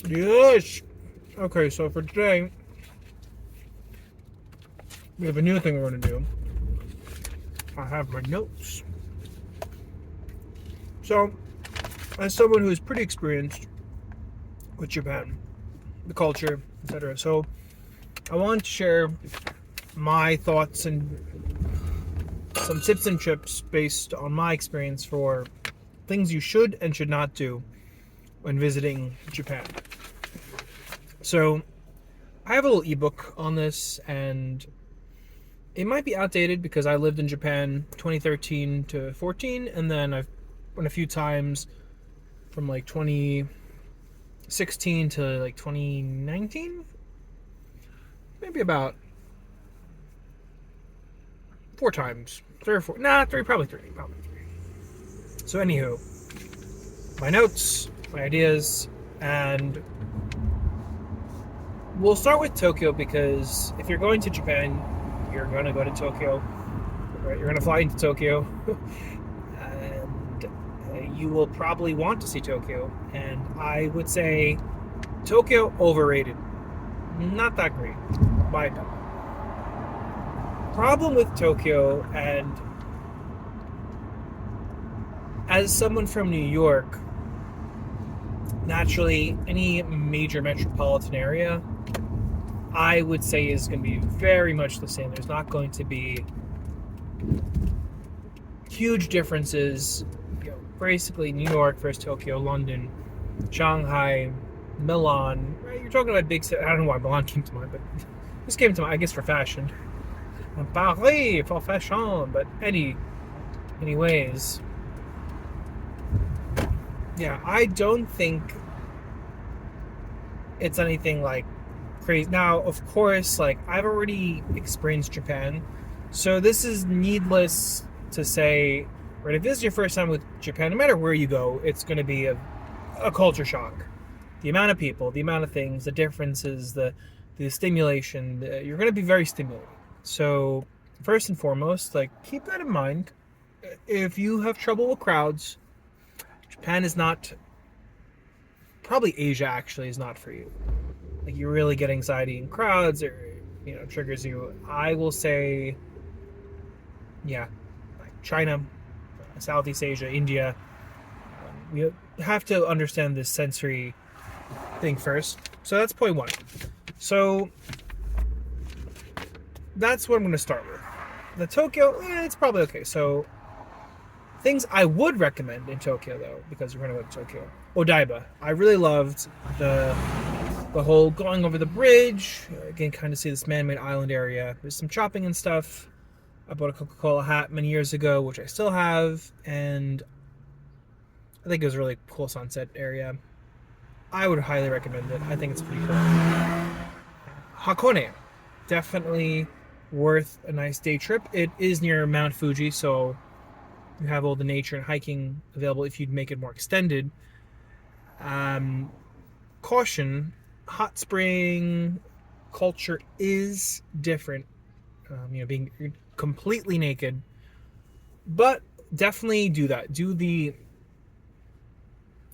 Yes. Okay, so for today, we have a new thing we're going to do. I have my notes. So, as someone who is pretty experienced with Japan, the culture, etc., so I want to share my thoughts and some tips and trips based on my experience for things you should and should not do when visiting Japan. So, I have a little ebook on this, and it might be outdated because I lived in Japan 2013 to 14, and then I've went a few times from like 2016 to like 2019, maybe about 4 times, probably three. So anywho, my notes, my ideas, and we'll start with Tokyo because if you're going to Japan, you're going to go to Tokyo. Right? You're going to fly into Tokyo, and you will probably want to see Tokyo. And I would say Tokyo overrated, not that great, my opinion. Problem with Tokyo, and as someone from New York, naturally, any major metropolitan area, I would say is going to be very much the same. There's not going to be huge differences. Basically, New York versus Tokyo, London, Shanghai, Milan. Right? You're talking about big cities. I don't know why Milan came to mind, but this came to mind, I guess, for fashion. Paris for fashion, but anyways, yeah, I don't think it's anything like crazy. Now, of course, like I've already experienced Japan, so this is needless to say. Right, if this is your first time with Japan, no matter where you go, it's going to be a culture shock. The amount of people, the amount of things, the differences, the stimulation. You're going to be very stimulated. So, first and foremost, like keep that in mind. If you have trouble with crowds, Japan is not. Probably Asia actually is not for you. Like you really get anxiety in crowds, or triggers you. I will say, yeah, like China, Southeast Asia, India. You have to understand this sensory thing first. So that's point one. So that's what I'm going to start with. The Tokyo, it's probably okay. So things I would recommend in Tokyo, though, because we're going to go to Tokyo. Odaiba. I really loved the whole going over the bridge. Again, kind of see this man-made island area. There's some shopping and stuff. I bought a Coca-Cola hat many years ago, which I still have, and I think it was a really cool sunset area. I would highly recommend it. I think it's pretty cool. Hakone. Definitely worth a nice day trip. It is near Mount Fuji, so you have all the nature and hiking available if you'd make it more extended. Caution, hot spring culture is different. Being completely naked, but definitely do that. Do the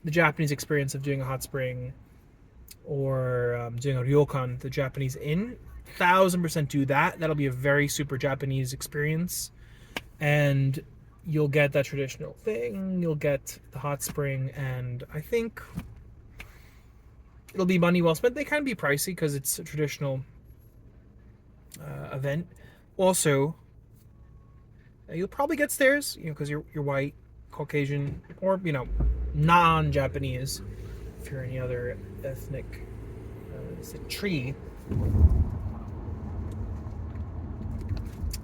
Japanese experience of doing a hot spring or doing a ryokan, the Japanese inn. 1,000% do that. That'll be a very super Japanese experience, and you'll get that traditional thing. You'll get the hot spring, and I think it'll be money well spent. They can be pricey because it's a traditional event. Also, you'll probably get stares, because you're white, Caucasian, or non-Japanese. If you're any other ethnic, it's a tree.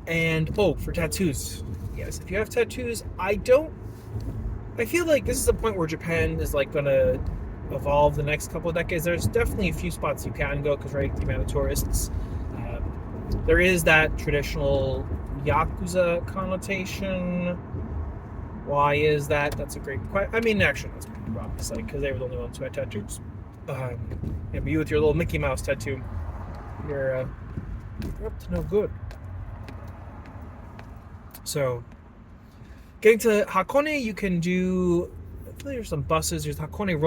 And for tattoos, yes, if you have tattoos, I feel like this is a point where Japan is like gonna evolve the next couple of decades. There's definitely a few spots you can go because the amount of tourists. There is that traditional Yakuza connotation. Why is that? That's a great question. I mean, actually, that's pretty obvious, because they were the only ones who had tattoos. But you with your little Mickey Mouse tattoo, you're up to no good. So, getting to Hakone, you can do. I feel like there's some buses. There's Hakone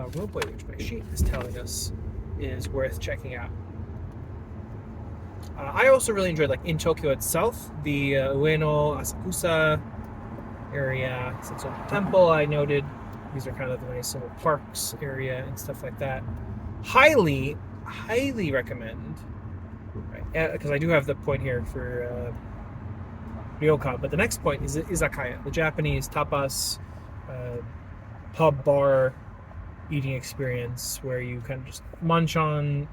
roadway, which my sheet is telling us is worth checking out. I also really enjoyed, like, in Tokyo itself, the Ueno Asakusa area, Setsuno Temple. I noted these are kind of the nice little parks area and stuff like that. Highly recommend, right? Because I do have the point here for ryokan, but the next point is izakaya, the Japanese tapas pub bar eating experience where you kind of just munch on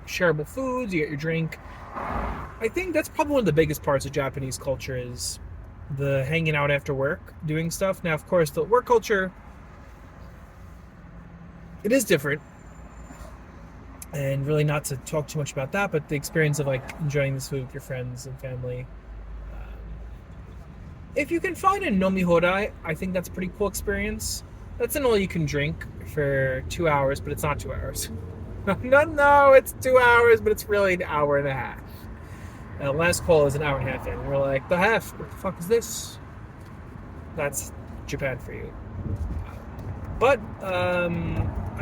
shareable foods, you get your drink. I think that's probably one of the biggest parts of Japanese culture is the hanging out after work, doing stuff. Now, of course, the work culture, it is different, and really not to talk too much about that, but the experience of like enjoying this food with your friends and family. If you can find a nomi hodai, I think that's a pretty cool experience. That's an all you can drink for 2 hours, but it's not 2 hours. No, it's 2 hours, but it's really an hour and a half. Last call is an hour and a half in. We're like, the half? What the fuck is this? That's Japan for you. But I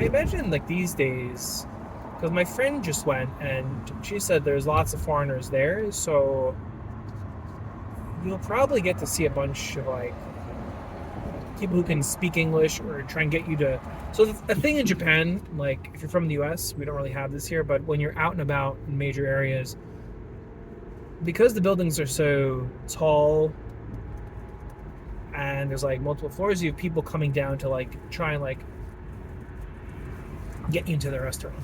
imagine like these days, because my friend just went and she said there's lots of foreigners there, so you'll probably get to see a bunch of like people who can speak English or try and get you to. So the thing in Japan, like if you're from the US, we don't really have this here, but when you're out and about in major areas, because the buildings are so tall and there's like multiple floors, you have people coming down to like try and like get you into the restaurant.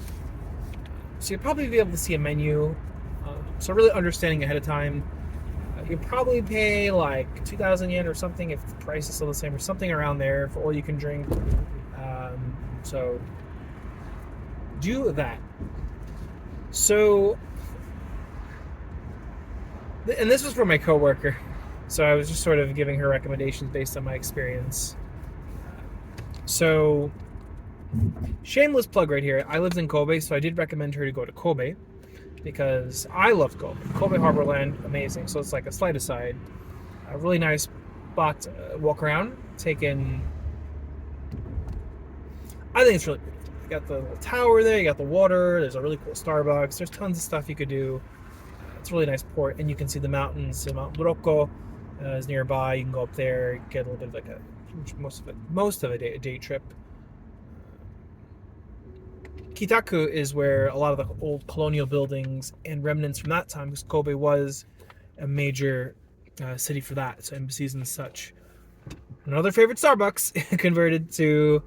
So you'll probably be able to see a menu. So really understanding ahead of time. You'll probably pay like 2,000 yen or something if the price is still the same, or something around there for all you can drink. So do that. So, and this was from my coworker, so I was just sort of giving her recommendations based on my experience. So, shameless plug right here. I lived in Kobe, so I did recommend her to go to Kobe because I loved Kobe. Kobe Harborland, amazing. So it's like a slight aside. A really nice spot to walk around, take in. I think it's really pretty. You got the little tower there, you got the water, there's a really cool Starbucks, there's tons of stuff you could do. It's a really nice port, and you can see the mountains. So Mount Buroko is nearby. You can go up there, get a little bit of like a most of a day trip. Kitaku is where a lot of the old colonial buildings and remnants from that time, because Kobe was a major city for that, so embassies and such. Another favorite Starbucks converted to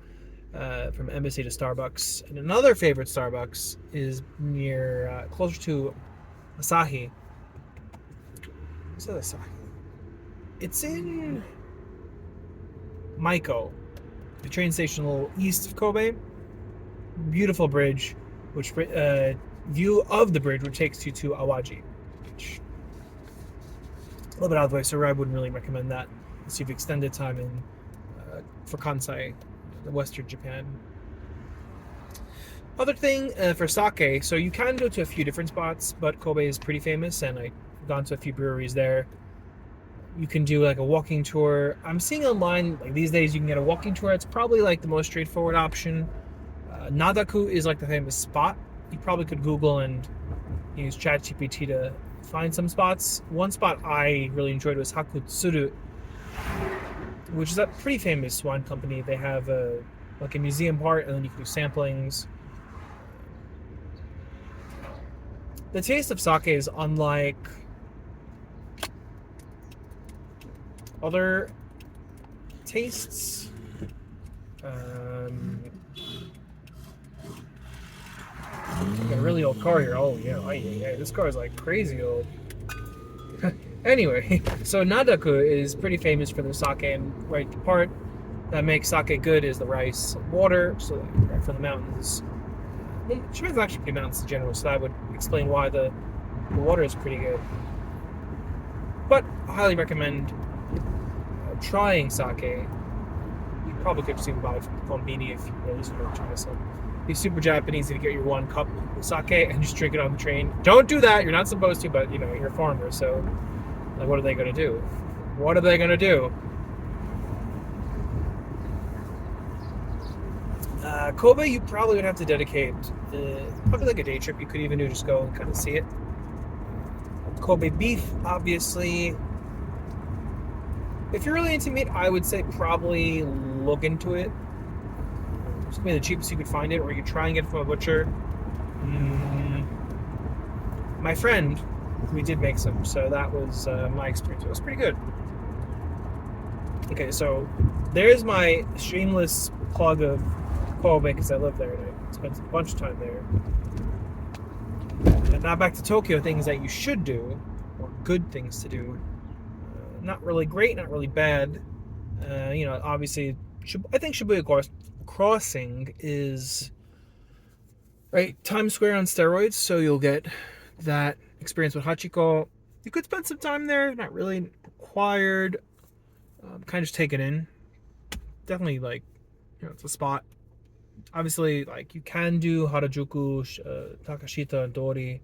from embassy to Starbucks, and another favorite Starbucks is near closer to Asahi. What's that Asahi? It's in Maiko, the train station a little east of Kobe. Beautiful bridge, which view of the bridge, which takes you to Awaji, which a little bit out of the way, so I wouldn't really recommend that unless you've extended time in for Kansai, Western Japan. Other thing for sake, so you can go to a few different spots, but Kobe is pretty famous, and I've gone to a few breweries there. You can do like a walking tour. I'm seeing online, like these days, you can get a walking tour. It's probably like the most straightforward option. Nadaku is like the famous spot. You probably could Google and use ChatGPT to find some spots. One spot I really enjoyed was Hakutsuru, which is a pretty famous wine company. They have like a museum part, and then you can do samplings. The taste of sake is unlike other tastes. Got a really old car here. Oh yeah, this car is like crazy old. Anyway, so Nadaku is pretty famous for their sake, and right, the part that makes sake good is the rice and water. So right from the mountains. Japan's actually pretty mountains in general, so that would explain why the water is pretty good. But I highly recommend trying sake. You probably could just even buy it from Konbini if you really just want to try some. It's super Japanese if you get your 1 cup of sake and just drink it on the train. Don't do that. You're not supposed to, but you're a foreigner, so like, what are they going to do? What are they going to do? Kobe, you probably would have to dedicate probably like a day trip. You could even do just go and kind of see it. Kobe beef, obviously. If you're really into meat, I would say probably look into it. It's gonna be the cheapest you could find it, or you could try and get it from a butcher. My friend, we did make some, so that was my experience. It was pretty good. Okay, so there's my shameless plug of Kobe because I live there and I spent a bunch of time there. And now back to Tokyo, things that you should do, or good things to do. Not really great, not really bad. Obviously, I think Shibuya Crossing is right Times Square on steroids, so you'll get that experience with Hachiko. You could spend some time there, not really required. Kind of just take it in. Definitely, it's a spot. Obviously, you can do Harajuku, Takashita, and Dori.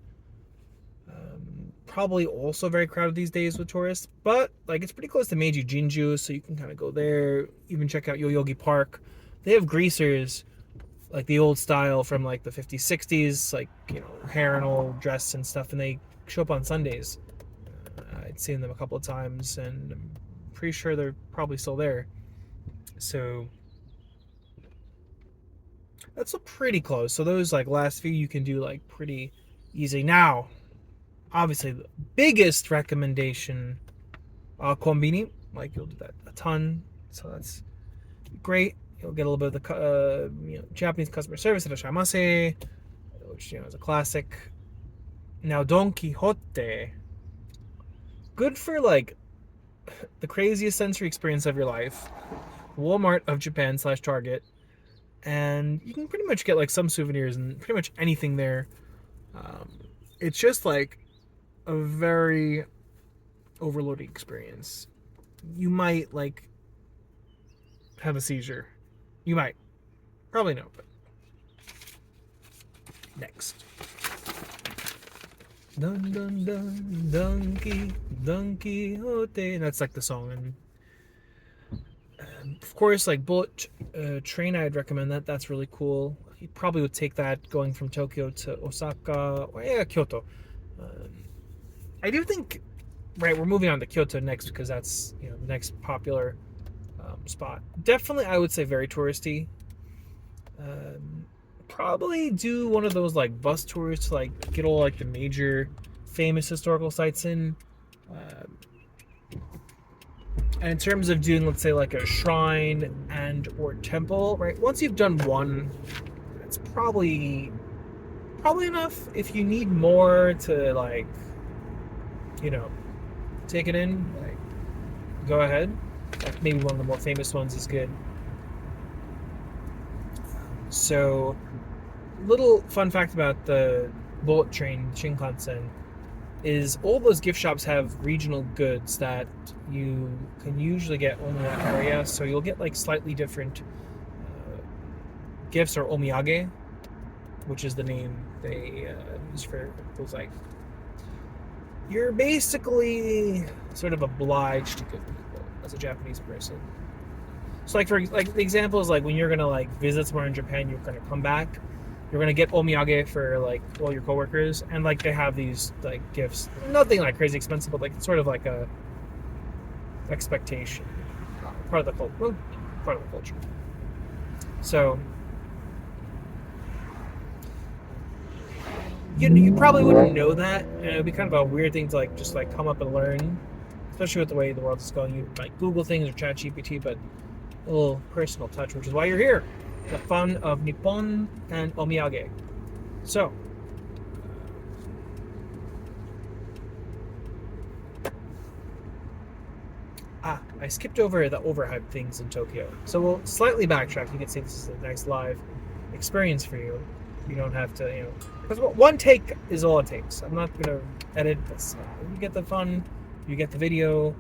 Probably also very crowded these days with tourists, but it's pretty close to Meiji Jinju, so you can kind of go there, even check out Yoyogi Park. They have greasers, like the old style from the 50s, 60s, hair and all dress and stuff, and they show up on Sundays. I'd seen them a couple of times, and I'm pretty sure they're probably still there. So that's pretty close. So those last few you can do pretty easy. Now, obviously, the biggest recommendation, Konbini. You'll do that a ton, so that's great. You'll get a little bit of the Japanese customer service at Irashaimase, which is a classic. Now, Don Quixote, good for the craziest sensory experience of your life. Walmart of Japan / Target, and you can pretty much get some souvenirs and pretty much anything there. It's just a very overloading experience. You might have a seizure. You might. Probably no, but next. Dun dun dun Don Quixote. That's the song. And of course, bullet train, I'd recommend that. That's really cool. You probably would take that going from Tokyo to Osaka, or Kyoto. I do think, we're moving on to Kyoto next because that's the next popular spot. Definitely, I would say very touristy. Probably do one of those bus tours to get all the major famous historical sites in. And in terms of doing, let's say, a shrine and or temple, once you've done one, it's probably enough. If you need more to take it in, go ahead. Maybe one of the more famous ones is good. So, little fun fact about the bullet train Shinkansen is all those gift shops have regional goods that you can usually get only in that area. So you'll get slightly different gifts, or omiyage, which is the name they use for those. You're basically sort of obliged to give people as a Japanese person. So for the example is when you're gonna visit somewhere in Japan, you're gonna come back, you're gonna get omiyage for all your coworkers, and they have these gifts, nothing crazy expensive, but it's sort of a expectation, part of the culture. So you probably wouldn't know that, and it would be kind of a weird thing to just come up and learn, especially with the way the world is going. You Google things or chat GPT, but a little personal touch, which is why you're here. The fun of Nippon and omiyage. So, I skipped over the overhyped things in Tokyo. So we'll slightly backtrack. You can see this is a nice live experience for you. You don't have to, because one take is all it takes. I'm not going to edit this. You get the fun, you get the video,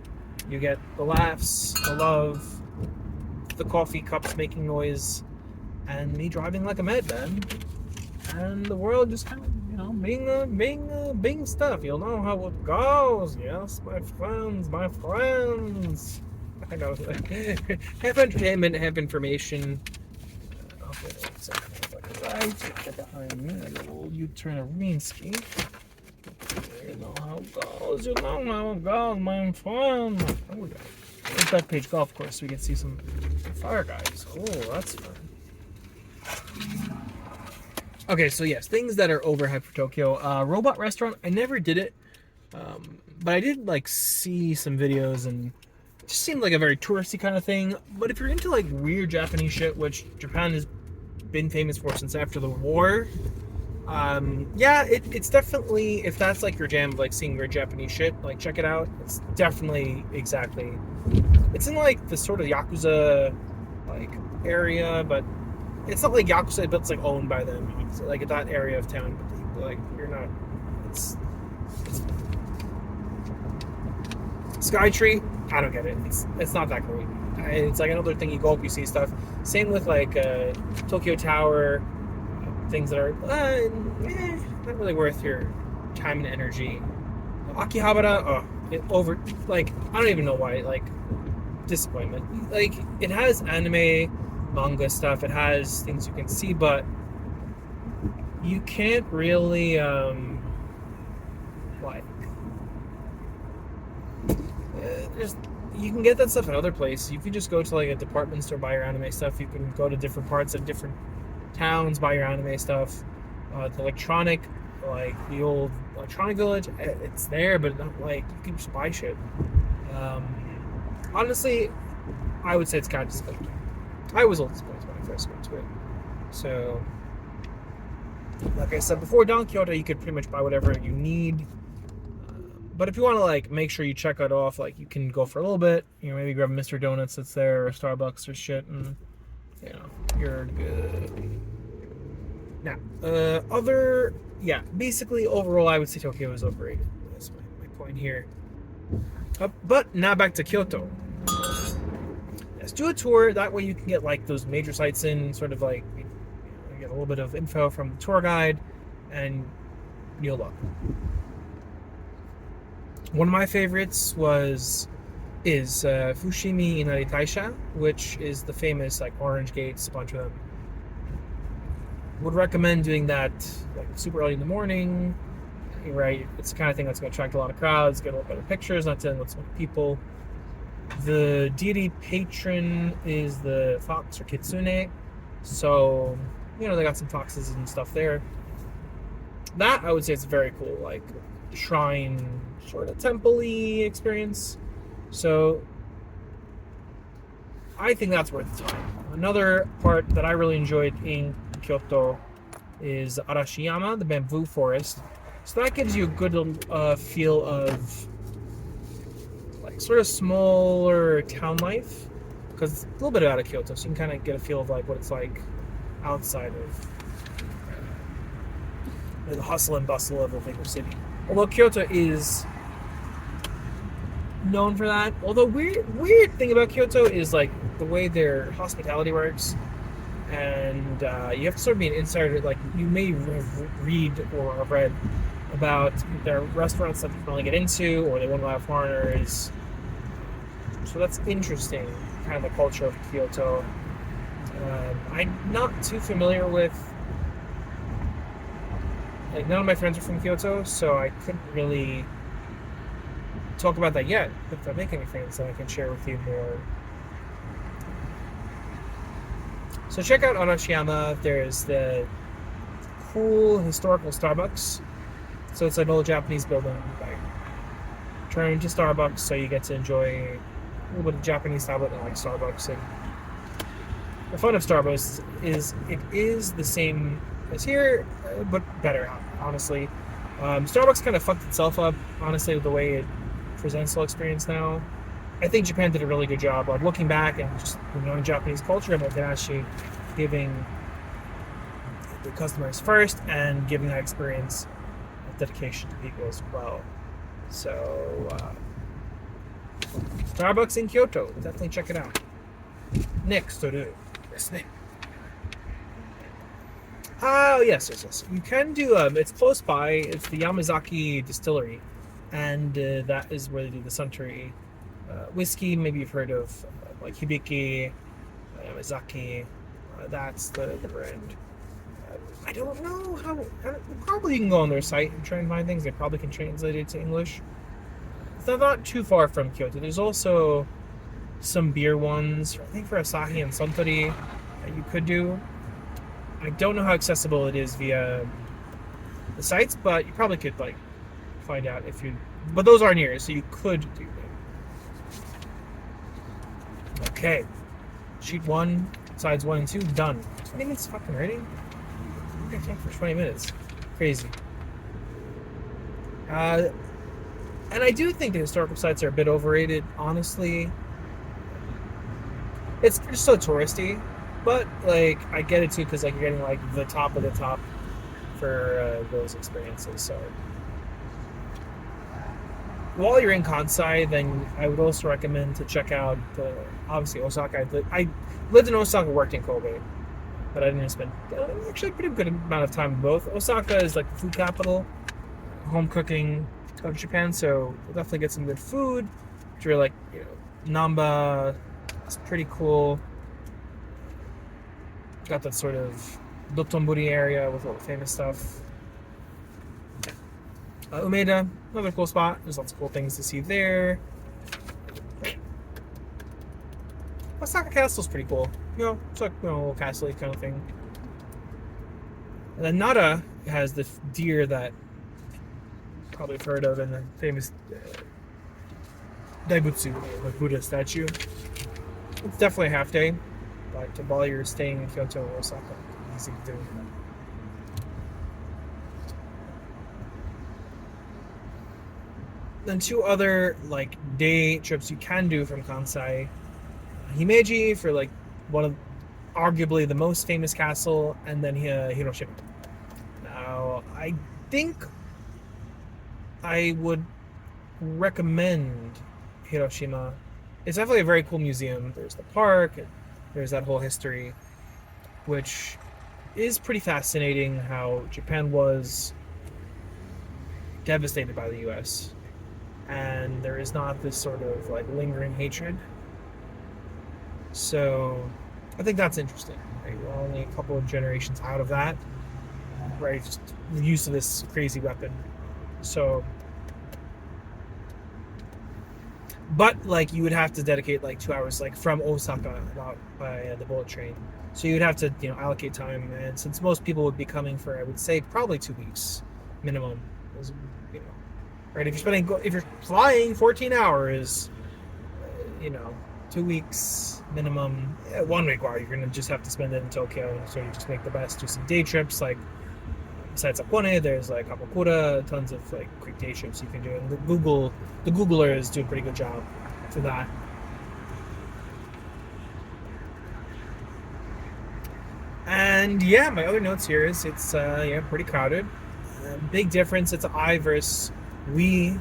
you get the laughs, the love, the coffee cups making noise, and me driving like a madman, and the world just kind of, being stuff. You'll know how it goes. Yes, my friends. I know. Have entertainment, have information. Okay. So, right, get behind me, a little U-turn of Rinsky. You know how it goes, you know how it goes, my friend. Oh, we got a Bethpage golf course so we can see some fire guys. Oh, that's fun. Okay, so yes, things that are overhyped for Tokyo. Robot Restaurant, I never did it, but I did like see some videos and it just seemed like a very touristy kind of thing. But if you're into like weird Japanese shit, which Japan has been famous for since after the war, yeah, it's definitely, if that's like your jam, like seeing weird Japanese shit, like check it out. It's definitely exactly. It's in like the sort of Yakuza like area, but it's not like Yakuza, but it's like owned by them. It's like that area of town, but like you're not. It's Skytree. I don't get it. It's not that great. It's like another thing you go up, you see stuff. Same with like Tokyo Tower, things that are not really worth your time and energy. Akihabara, like I don't even know why. Like disappointment. Like it has anime, manga stuff. It has things you can see, but you can't really like. Just you can get that stuff in other places. You can just go to like a department store, buy your anime stuff. You can go to different parts of different towns, buy your anime stuff. The electronic, like the old electronic village, it's there, but not like you can just buy shit. Honestly, I would say it's kind of disappointing. I was a little disappointed when I first went to it. So, like I said before, down Kyoto, you could pretty much buy whatever you need. But if you want to like make sure you check it off, like you can go for a little bit. You know, maybe grab Mr. Donuts that's there, or Starbucks or shit, and you know you're good. Now, basically overall, I would say Tokyo is overrated. That's my point here. But now back to Kyoto. Let's do a tour. That way you can get like those major sites in, sort of like you get a little bit of info from the tour guide, and you'll love it. One of my favorites is Fushimi Inari Taisha, which is the famous like orange gates, a bunch of them. Would recommend doing that like super early in the morning. Right, it's the kind of thing that's going to attract a lot of crowds, get a little better pictures, not to lots of people. The deity patron is the fox or kitsune, so you know they got some foxes and stuff there. That I would say is very cool, like shrine sort of temple-y experience. So I think that's worth the time. Another part that I really enjoyed in Kyoto is Arashiyama, the bamboo forest. So that gives you a good feel of like sort of smaller town life, because it's a little bit out of Kyoto, so you can kind of get a feel of like what it's like outside of the hustle and bustle of a bigger city. Although Kyoto is known for that. Although weird thing about Kyoto is like the way their hospitality works, and you have to sort of be an insider. Like you may read or have read about their restaurants that you can only get into, or they won't allow foreigners. So that's interesting, kind of the culture of Kyoto. I'm not too familiar with. Like none of my friends are from Kyoto, so I couldn't really talk about that yet. But if I make any friends, then I can share with you more. So check out Arashiyama. There's the cool historical Starbucks. So it's an old Japanese building like, turned into Starbucks, so you get to enjoy a little bit of Japanese style, but like Starbucks. And the fun of Starbucks is it is the same as here, but better, honestly. Starbucks kind of fucked itself up, honestly, with the way it presents the whole experience now. I think Japan did a really good job of looking back and just knowing Japanese culture and actually giving the customers first and giving that experience of dedication to people as well. So, Starbucks in Kyoto, definitely check it out. Next to do this thing. Oh, yes. You can do, it's close by. It's the Yamazaki Distillery. And that is where they do the Suntory whiskey. Maybe you've heard of like Hibiki, Yamazaki. That's the brand. I don't know how. Probably you can go on their site and try and find things. They probably can translate it to English. It's not too far from Kyoto. There's also some beer ones, I think for Asahi and Suntory, that you could do. I don't know how accessible it is via the sites, but you probably could like find out if you. But those are near, so you could do them. Okay, sheet 1, sides 1 and 2 done. 20 minutes fucking ready. I'm gonna talk for 20 minutes. Crazy. And I do think the historical sites are a bit overrated, honestly. It's just so touristy, but like I get it too because like you're getting like the top of the top for those experiences. So while you're in Kansai, then I would also recommend to check out obviously Osaka. I lived in Osaka, worked in Kobe, but I didn't spend actually a pretty good amount of time in both. Osaka is like the food capital, home cooking of Japan, so we'll definitely get some good food. If you're like, Namba, it's pretty cool. Got that sort of Dotonbori area with all the famous stuff. Umeda, another cool spot. There's lots of cool things to see there. Osaka Castle's pretty cool. It's like a little castle kind of thing. And then Nara has the deer that you've probably heard of in the famous Daibutsu, the Buddha statue. It's definitely a half day, but while you're staying in Kyoto or Osaka, easy to do. Then 2 other like day trips you can do from Kansai. Himeji for like one of arguably the most famous castle, and then Hiroshima. Now, I think I would recommend Hiroshima. It's definitely a very cool museum. There's the park, there's that whole history, which is pretty fascinating how Japan was devastated by the US. And there is not this sort of like lingering hatred. So I think that's interesting. Right? We're only a couple of generations out of that. Right? Just the use of this crazy weapon. So but like you would have to dedicate like 2 hours like from Osaka by the bullet train. So you'd have to allocate time, and since most people would be coming for, I would say, probably 2 weeks minimum. Right, if you're flying 14 hours, 2 weeks minimum. 1 week, while you're gonna just have to spend it in Tokyo, so you just make the best. Do some day trips, like besides Sapone, there's like Kamakura, tons of like quick day trips you can do, and the Googlers do a pretty good job for that. And yeah, my other notes here is it's pretty crowded. Big difference. It's I versus we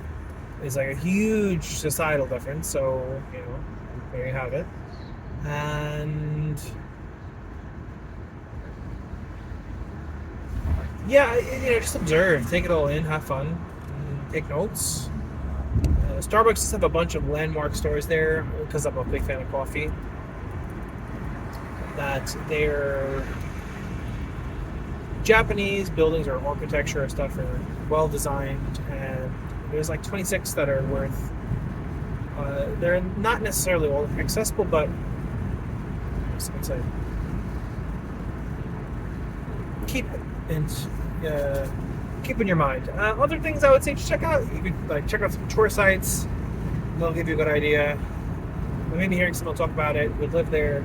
is like a huge societal difference. So there you have it. And yeah, just observe, take it all in, have fun, take notes. Starbucks have a bunch of landmark stores there because I'm a big fan of coffee. That they're Japanese buildings or architecture or stuff are well designed, and there's like 26 that are worth. They're not necessarily all accessible, but keep in your mind. Other things I would say to check out. You could check out some tour sites. They'll give you a good idea. Maybe hearing someone talk about it. Would live there.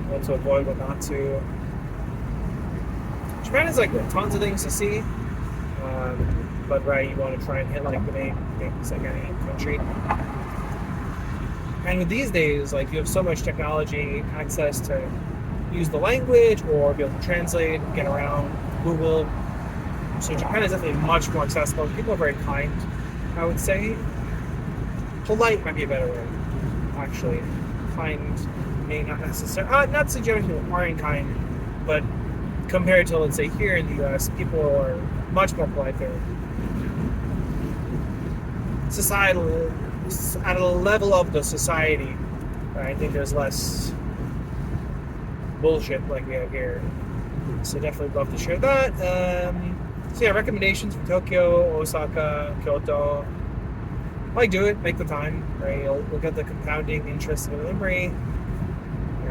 What to avoid, what not to. Japan is tons of things to see, but you want to try and hit the main things like any country. And with these days, you have so much technology, access to use the language or be able to translate, get around Google. So Japan is definitely much more accessible. People are very kind, I would say. Polite might be a better word, actually. Kind may not necessarily, not suggesting people aren't kind, but compared to, let's say, here in the US, people are much more polite there. Societal, at a level of the society, I think there's less bullshit like we have here. So definitely love to share that. So yeah, recommendations for Tokyo, Osaka, Kyoto. Like, do it, make the time, right? You'll look at the compounding interest of memory.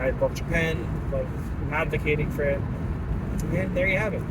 I love Japan, love advocating for it. And there you have it.